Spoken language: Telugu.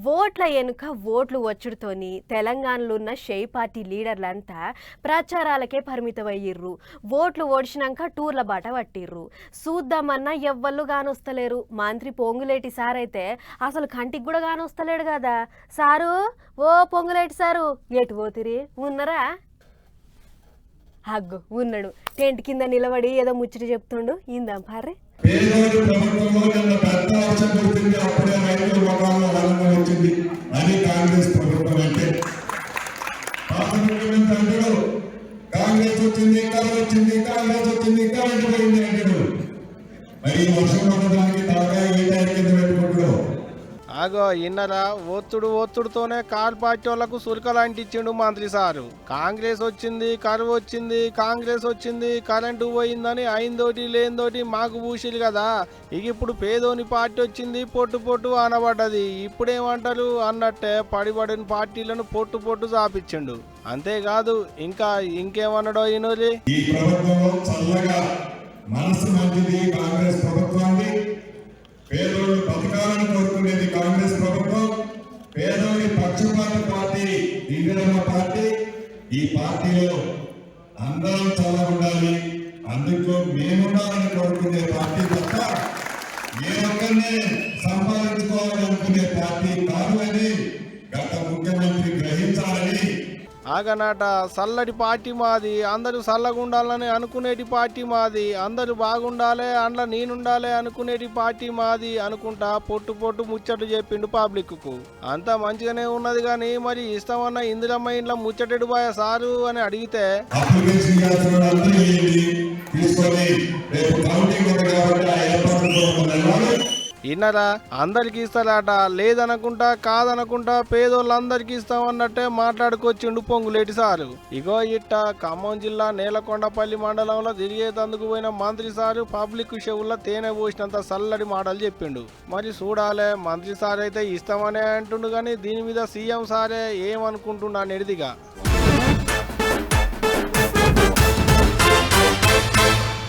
ఓట్ల ఎనుక ఓట్లు వచ్చుడుతోని తెలంగాణలో ఉన్న షేయ్ పార్టీ లీడర్లంతా ప్రచారాలకే పరిమితమయ్యిర్రు. ఓట్లు ఓడిచినాక టూర్ల బాట పట్టిర్రు. చూద్దామన్నా ఎవ్వళ్ళు కానొస్తలేరు. మంత్రి పొంగులేటి సార్ అయితే అసలు కంటికి కూడా కానొస్తలేడు కదా. సారు, ఓ పొంగులేటి సారు, ఎటు పోతిరి, ఉన్నరా? హగ్గు ఉన్నాడు, టెంట్ కింద నిలబడి ఏదో ముచ్చట చెప్తుండు. ఇందాం పార్రే. పేదోడి ప్రభుత్వంలో నిన్న పెద్ద వర్షం కురిసింది, అప్పుడే రైతుల ముఖాల్లో ఆనందం వచ్చింది అని కాంగ్రెస్ ప్రభుత్వం అంటే పాత ముఖ్యమంత్రి అంటాడు కాంగ్రెస్ వచ్చింది, కరెంట్ వచ్చింది, కాంగ్రెస్ వచ్చింది, కరెంట్ పోయింది అంటాడు. మరి వర్షం పడడానికి తలకాయ ఏటాయి కింద పెట్టుకుంటాడు. ఆగో ఇన్నరా, ఒత్తుడుతోనే కాల్ పార్టీ వాళ్లకు సురకలు అంటించిండు మంత్రి సారు. కాంగ్రెస్ వచ్చింది, కరువు వచ్చింది, కాంగ్రెస్ వచ్చింది, కరెంటు పోయిందని అయిందోటి లేనిదోటి మాకు పూసిలు కదా. ఇక ఇప్పుడు పేదోని పార్టీ వచ్చింది, పొట్టు అనబడ్డది. ఇప్పుడేమంటారు అన్నట్టే పడిబడిన పార్టీలను పొట్టు చాపించిండు. అంతేకాదు ఇంకా ఇంకేమన్నాడో ఈనోలి. ఈ ప్రభుత్వంలో చల్లగా మనసు మంచిది కాంగ్రెస్ ప్రభుత్వాన్ని, పేదోళ్ళు బతకాలని కోరుకునేది కాంగ్రెస్ ప్రభుత్వం, పేదోడి పక్షపాత పార్టీ ఇందిరమ్మ పార్టీ. ఈ పార్టీలో అందరం చాలా ఉండాలి, అందుకు మేముండాలని కోరుకునే పార్టీ తప్ప ఏ ఒక్కరిని సంపాదించుకోవాలనుకునే పార్టీ కాదు అని గత ముఖ్యమంత్రి గ్రహించాలని. ఆగనాట చల్లటి పార్టీ మాది, అందరూ చల్లగుండాలని అనుకునేటి పార్టీ మాది, అందరూ బాగుండాలి అండ్ల నేనుండాలి అనుకునేటి పార్టీ మాది అనుకుంటా పొట్టు ముచ్చట్లు చెప్పిండు పబ్లిక్ కు. అంతా మంచిగానే ఉన్నది కానీ మరి ఇష్టమన్న ఇందిరమ్మ ఇంట్లో ముచ్చటెడు బాయ సారు అని అడిగితే ఇన్నరా అందరికి ఇస్తారట, లేదనుకుంటా కాదనుకుంటా పేదోళ్ళందరికి ఇస్తామన్నట్టే మాట్లాడుకొచ్చిండు పొంగులేటి సారు. ఇగో ఇట్ట ఖమ్మం జిల్లా నేలకొండపల్లి మండలంలో తిరిగేతందుకు పోయిన మంత్రి సారు పబ్లిక్ చెవుల్లో తేనె పోసినంత చల్లడి మాటలు చెప్పిండు. మరి చూడాలే, మంత్రి సార్ అయితే ఇస్తామనే అంటుండు కానీ దీని మీద సీఎం సారే ఏమనుకుంటున్నా నెడిదిగా.